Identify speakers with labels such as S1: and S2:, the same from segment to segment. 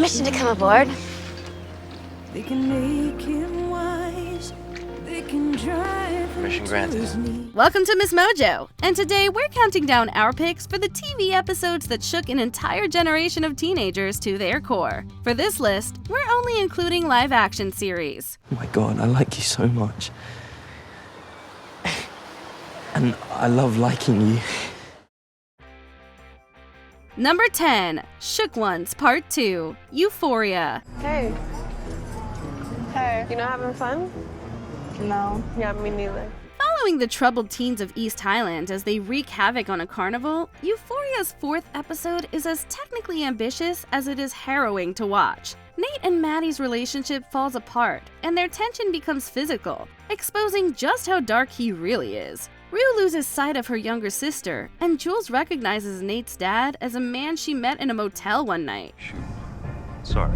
S1: Permission to come aboard.
S2: They can make him wise. They can drive
S3: Permission granted.
S4: Welcome to MsMojo, and today we're counting down our picks for the TV episodes that shook an entire generation of teenagers to their core. For this list, we're only including live-action series.
S3: Oh my god, I like you so much. And I love liking you.
S4: Number 10, Shook Ones Part 2, Euphoria.
S5: Hey. Hey. You not having fun? No. Yeah, me neither.
S4: Following the troubled teens of East Highland as they wreak havoc on a carnival, Euphoria's 4th episode is as technically ambitious as it is harrowing to watch. Nate and Maddie's relationship falls apart, and their tension becomes physical, exposing just how dark he really is. Rue loses sight of her younger sister, and Jules recognizes Nate's dad as a man she met in a motel one night.
S6: Shoot. Sorry.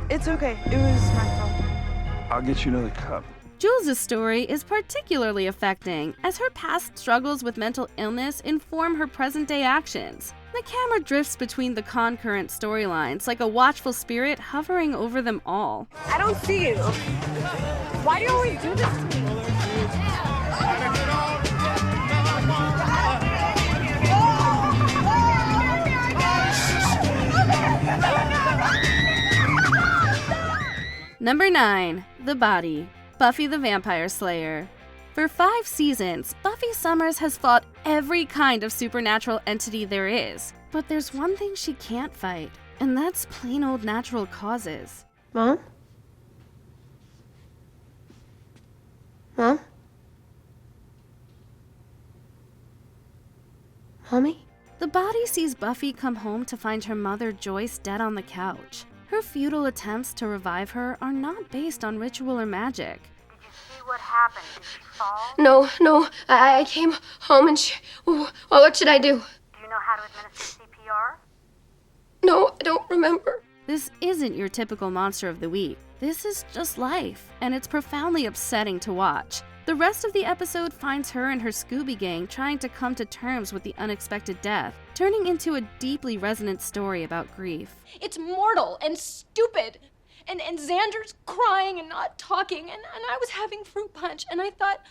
S5: It's okay. It was my fault.
S6: I'll get you another cup.
S4: Jules' story is particularly affecting, as her past struggles with mental illness inform her present-day actions. The camera drifts between the concurrent storylines like a watchful spirit hovering over them all.
S5: I don't see you. Why do you always do this to me?
S4: Number 9, The Body, Buffy the Vampire Slayer. For 5 seasons, Buffy Summers has fought every kind of supernatural entity there is. But there's one thing she can't fight, and that's plain old natural causes.
S5: Mom? Mom? Mommy?
S4: The Body sees Buffy come home to find her mother Joyce dead on the couch. Her futile attempts to revive her are not based on ritual or magic.
S1: Did you see what happened? Did she fall?
S7: No. I came home and well, what should I do?
S1: Do you know how to administer CPR?
S7: No, I don't remember.
S4: This isn't your typical monster of the week. This is just life, and it's profoundly upsetting to watch. The rest of the episode finds her and her Scooby gang trying to come to terms with the unexpected death, turning into a deeply resonant story about grief.
S8: It's mortal and stupid. And Xander's crying and not talking, and I was having fruit punch, and I thought,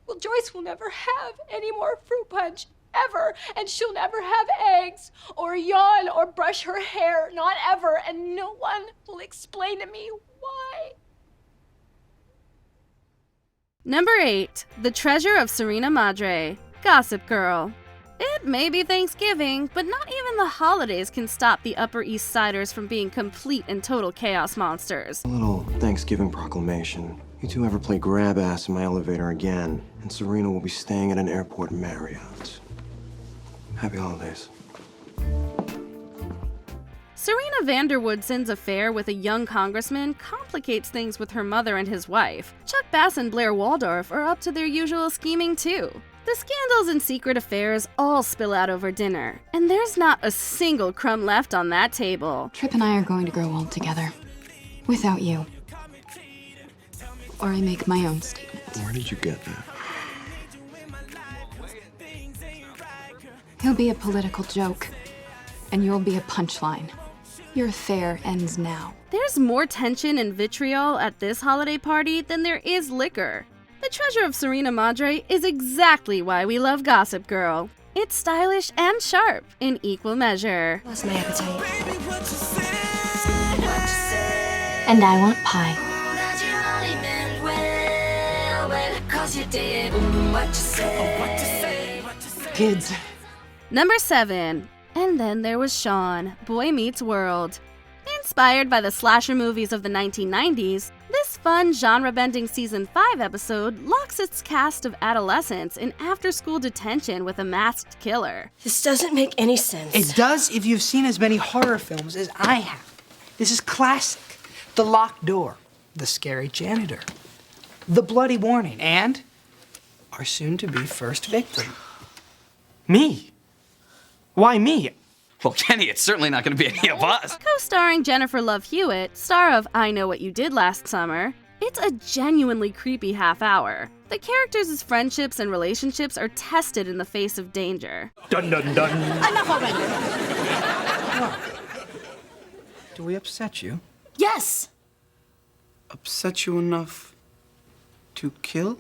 S8: well, Joyce will never have any more fruit punch, ever, and she'll never have eggs, or yawn, or brush her hair, not ever, and no one will explain to me why.
S4: Number 8, The Treasure of Serena Madre, Gossip Girl. It may be Thanksgiving, but not even the holidays can stop the Upper East Siders from being complete and total chaos monsters.
S9: A little Thanksgiving proclamation. You two ever play grab ass in my elevator again, and Serena will be staying at an airport Marriott. Happy holidays.
S4: Serena Vanderwoodsen's affair with a young congressman complicates things with her mother and his wife. Chuck Bass and Blair Waldorf are up to their usual scheming too. The scandals and secret affairs all spill out over dinner, and there's not a single crumb left on that table.
S10: Trip and I are going to grow old together. Without you. Or I make my own statements.
S9: Where did you get that?
S10: He'll be a political joke, and you'll be a punchline. Your affair ends now.
S4: There's more tension and vitriol at this holiday party than there is liquor. The Treasure of Serena Madre is exactly why we love Gossip Girl. It's stylish and sharp in equal measure.
S7: Lost my appetite. And I want pie.
S2: Kids.
S4: Number 7, And Then There Was Sean, Boy Meets World. Inspired by the slasher movies of the 1990s, this fun, genre-bending Season 5 episode locks its cast of adolescents in after-school detention with a masked killer.
S7: This doesn't make any sense.
S2: It does if you've seen as many horror films as I have. This is classic. The locked door, the scary janitor, the bloody warning, and our soon-to-be first victim.
S11: Me? Why me? Well, Kenny, it's certainly not going to be any of us.
S4: Co-starring Jennifer Love Hewitt, star of I Know What You Did Last Summer, It's a genuinely creepy half hour. The characters' friendships and relationships are tested in the face of danger.
S11: Dun dun dun.
S2: Enough already! Do we upset you?
S12: Yes!
S2: Upset you enough to kill?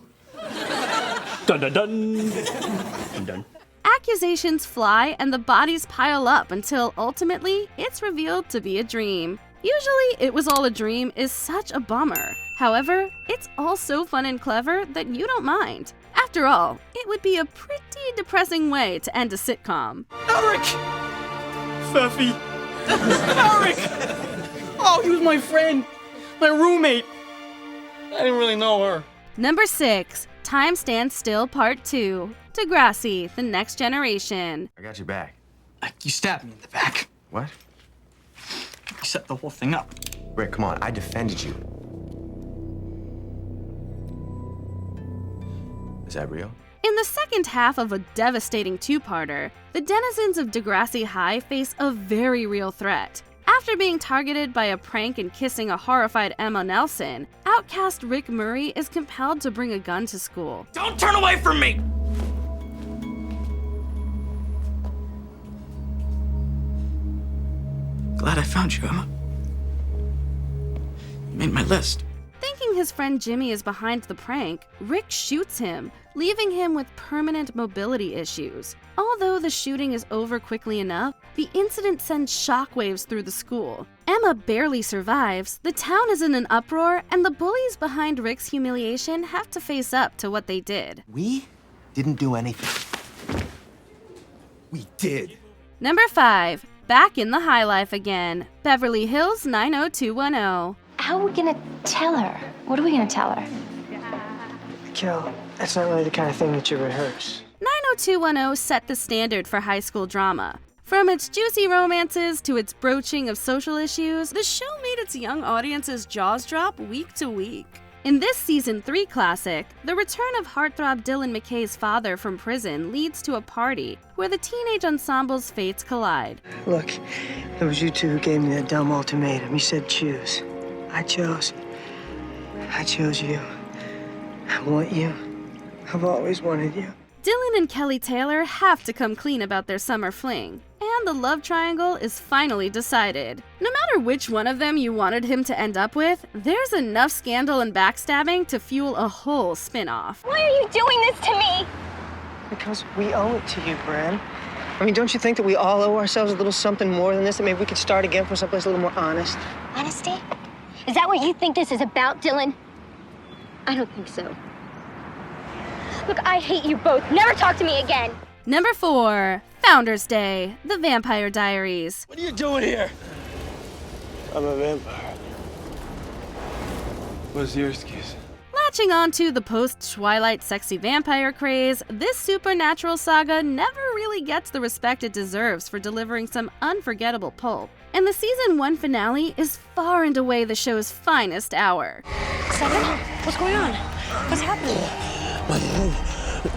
S11: Dun dun dun. Dun dun.
S4: Accusations fly and the bodies pile up until ultimately it's revealed to be a dream. Usually, it was all a dream is such a bummer. However, it's all so fun and clever that you don't mind. After all, it would be a pretty depressing way to end a sitcom.
S11: Eric! Buffy! Eric! Oh, he was my friend, my roommate. I didn't really know her.
S4: Number 6, Time Stands Still Part 2. Degrassi, The Next Generation.
S13: I got your back.
S2: You stabbed me in the back.
S13: What?
S2: You set the whole thing up.
S13: Rick, come on. I defended you. Is that real?
S4: In the second half of a devastating two-parter, the denizens of Degrassi High face a very real threat. After being targeted by a prank and kissing a horrified Emma Nelson, outcast Rick Murray is compelled to bring a gun to school.
S11: Don't turn away from me!
S2: Glad I found you, Emma. You made my list.
S4: Thinking his friend Jimmy is behind the prank, Rick shoots him, leaving him with permanent mobility issues. Although the shooting is over quickly enough, the incident sends shockwaves through the school. Emma barely survives, the town is in an uproar, and the bullies behind Rick's humiliation have to face up to what they did.
S13: We didn't do anything.
S2: We did.
S4: Number 5, back in the high life again, Beverly Hills 90210.
S7: How are we gonna tell her? What are we gonna tell her?
S14: Kel, that's not really the kind of thing that you rehearse.
S4: 90210 set the standard for high school drama. From its juicy romances to its broaching of social issues, the show made its young audience's jaws drop week to week. In this season 3 classic, the return of heartthrob Dylan McKay's father from prison leads to a party where the teenage ensemble's fates collide.
S14: Look, it was you two who gave me that dumb ultimatum. You said choose. I chose. I chose you. I want you. I've always wanted you.
S4: Dylan and Kelly Taylor have to come clean about their summer fling, and the love triangle is finally decided. No matter which one of them you wanted him to end up with, there's enough scandal and backstabbing to fuel a whole spin-off.
S7: Why are you doing this to me?
S14: Because we owe it to you, Bran. I mean, don't you think that we all owe ourselves a little something more than this? That maybe we could start again from someplace a little more honest?
S7: Honesty? Is that what you think this is about, Dylan? I don't think so. Look, I hate you both. Never talk to me again.
S4: Number 4, Founders Day, The Vampire Diaries.
S11: What are you doing here?
S14: I'm a vampire.
S6: What's your excuse?
S4: Latching onto the post-Twilight sexy vampire craze, this supernatural saga never really gets the respect it deserves for delivering some unforgettable pulp. And the season 1 finale is far and away the show's finest hour.
S12: 7? What's going on? What's happening?
S3: My head.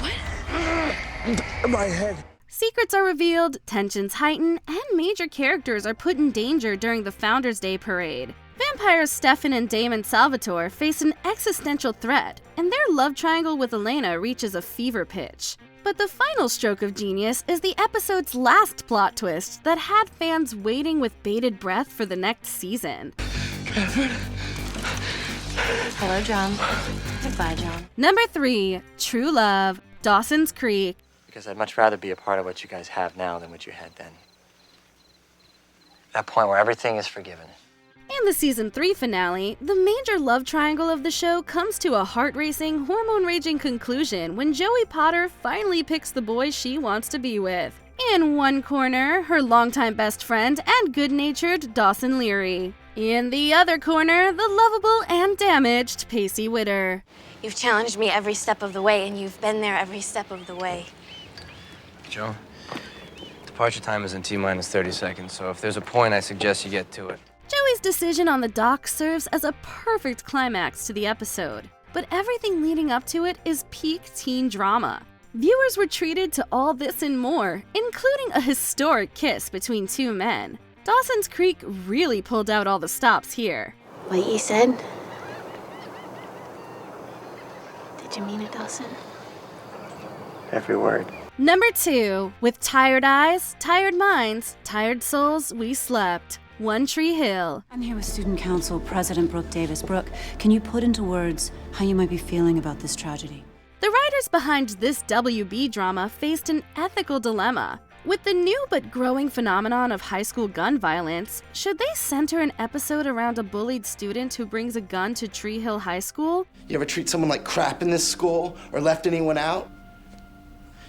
S12: What?
S3: My head.
S4: Secrets are revealed, tensions heighten, and major characters are put in danger during the Founders Day parade. Vampires Stefan and Damon Salvatore face an existential threat, and their love triangle with Elena reaches a fever pitch. But the final stroke of genius is the episode's last plot twist that had fans waiting with bated breath for the next season.
S12: Hello, John. Goodbye, John.
S4: Number 3, True Love, Dawson's Creek.
S15: Because I'd much rather be a part of what you guys have now than what you had then. That point where everything is forgiven.
S4: In the season 3 finale, the major love triangle of the show comes to a heart-racing, hormone-raging conclusion when Joey Potter finally picks the boy she wants to be with. In one corner, her longtime best friend and good-natured Dawson Leary. In the other corner, the lovable and damaged Pacey Witter.
S16: You've challenged me every step of the way, and you've been there every step of the way.
S15: Joe, departure time is in T-minus 30 seconds, so if there's a point, I suggest you get to it.
S4: Joey's decision on the dock serves as a perfect climax to the episode, but everything leading up to it is peak teen drama. Viewers were treated to all this and more, including a historic kiss between two men. Dawson's Creek really pulled out all the stops here.
S16: What you said? Did you mean it, Dawson?
S9: Every word.
S4: Number 2, with tired eyes, tired minds, tired souls, we slept. One Tree Hill.
S17: I'm here with Student Council President Brooke Davis. Brooke, can you put into words how you might be feeling about this tragedy?
S4: The writers behind this WB drama faced an ethical dilemma. With the new but growing phenomenon of high school gun violence, should they center an episode around a bullied student who brings a gun to Tree Hill High School?
S18: You ever treat someone like crap in this school or left anyone out?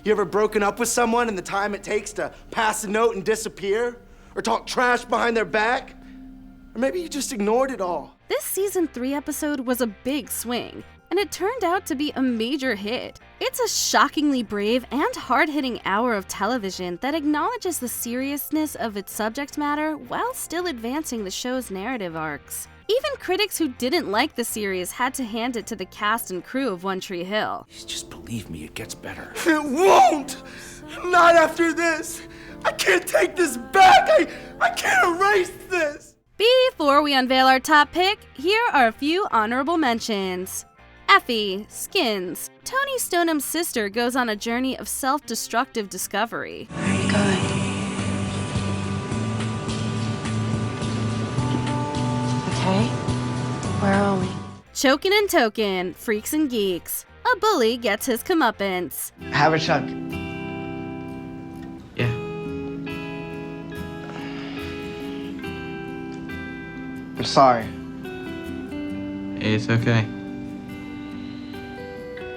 S18: You ever broken up with someone in the time it takes to pass a note and disappear? Or talk trash behind their back? Or maybe you just ignored it all.
S4: This season 3 episode was a big swing, and it turned out to be a major hit. It's a shockingly brave and hard-hitting hour of television that acknowledges the seriousness of its subject matter while still advancing the show's narrative arcs. Even critics who didn't like the series had to hand it to the cast and crew of One Tree Hill.
S11: Just believe me, it gets better.
S18: It won't! Not after this! I can't take this back! I can't erase this!
S4: Before we unveil our top pick, here are a few honorable mentions. Effie, Skins. Tony Stonem's sister goes on a journey of self-destructive discovery.
S17: Very good.
S12: Okay, where are we?
S4: Chokin' and Token, Freaks and Geeks. A bully gets his comeuppance.
S19: Have a chuck.
S20: Yeah.
S19: I'm sorry.
S20: It's okay.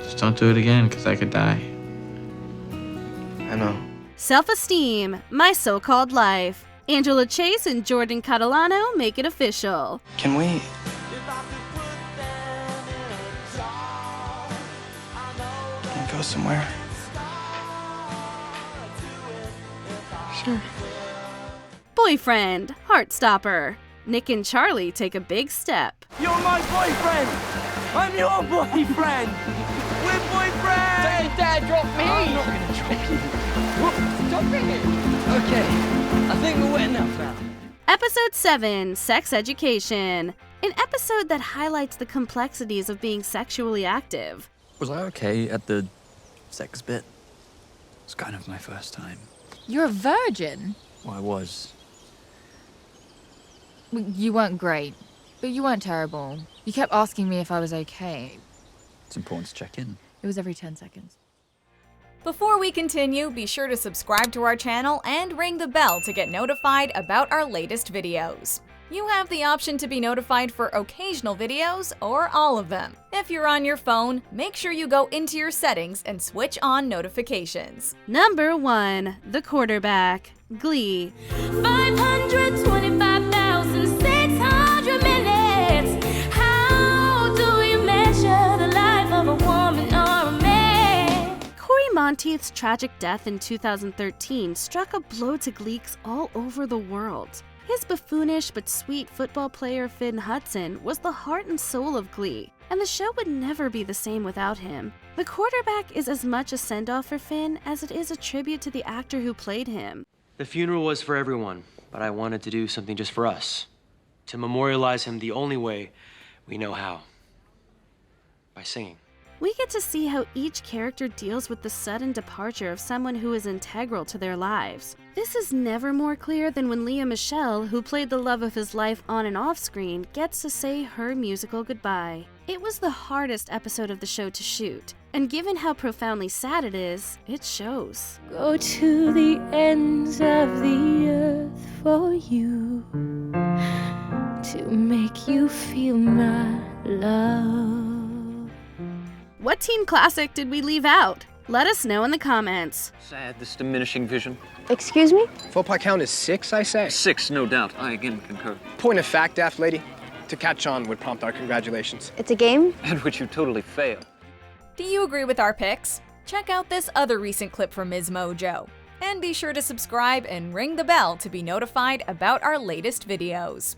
S20: Just don't do it again, because I could die.
S19: I know.
S4: Self-Esteem, My So-Called Life. Angela Chase and Jordan Catalano make it official.
S19: Can we... go somewhere? Sure.
S4: Boyfriend, Heartstopper. Nick and Charlie take a big step.
S11: You're my boyfriend! I'm your boyfriend! We're boyfriends!
S21: Dad, drop me!
S11: I'm not gonna drop you.
S21: Stop it!
S11: Okay, I think we're wet enough now.
S4: Episode 7, Sex Education. An episode that highlights the complexities of being sexually active.
S3: Was I okay at the sex bit? It's kind of my first time.
S22: You're a virgin?
S3: Well, I was.
S22: You weren't great, but you weren't terrible. You kept asking me if I was okay.
S3: It's important to check in.
S22: It was every 10 seconds.
S23: Before we continue, be sure to subscribe to our channel and ring the bell to get notified about our latest videos. You have the option to be notified for occasional videos or all of them. If you're on your phone, make sure you go into your settings and switch on notifications.
S4: Number 1, The Quarterback, Glee.
S24: 525,600 minutes. How do you measure the life of a woman or a man?
S4: Corey Monteith's tragic death in 2013 struck a blow to Gleeks all over the world. His buffoonish but sweet football player Finn Hudson was the heart and soul of Glee, and the show would never be the same without him. The Quarterback is as much a send-off for Finn as it is a tribute to the actor who played him.
S25: The funeral was for everyone, but I wanted to do something just for us. To memorialize him the only way we know how. By singing.
S4: We get to see how each character deals with the sudden departure of someone who is integral to their lives. This is never more clear than when Lea Michele, who played the love of his life on and off screen, gets to say her musical goodbye. It was the hardest episode of the show to shoot, and given how profoundly sad it is, it shows.
S24: Go to the ends of the earth for you to make you feel my love.
S4: What teen classic did we leave out? Let us know in the comments.
S26: Sad, this diminishing vision.
S7: Excuse me?
S27: Faux pas count is 6, I say.
S26: 6, no doubt. I again concur.
S27: Point of fact, daft lady. To catch on would prompt our congratulations.
S7: It's a game?
S26: At which you totally fail.
S23: Do you agree with our picks? Check out this other recent clip from MsMojo. And be sure to subscribe and ring the bell to be notified about our latest videos.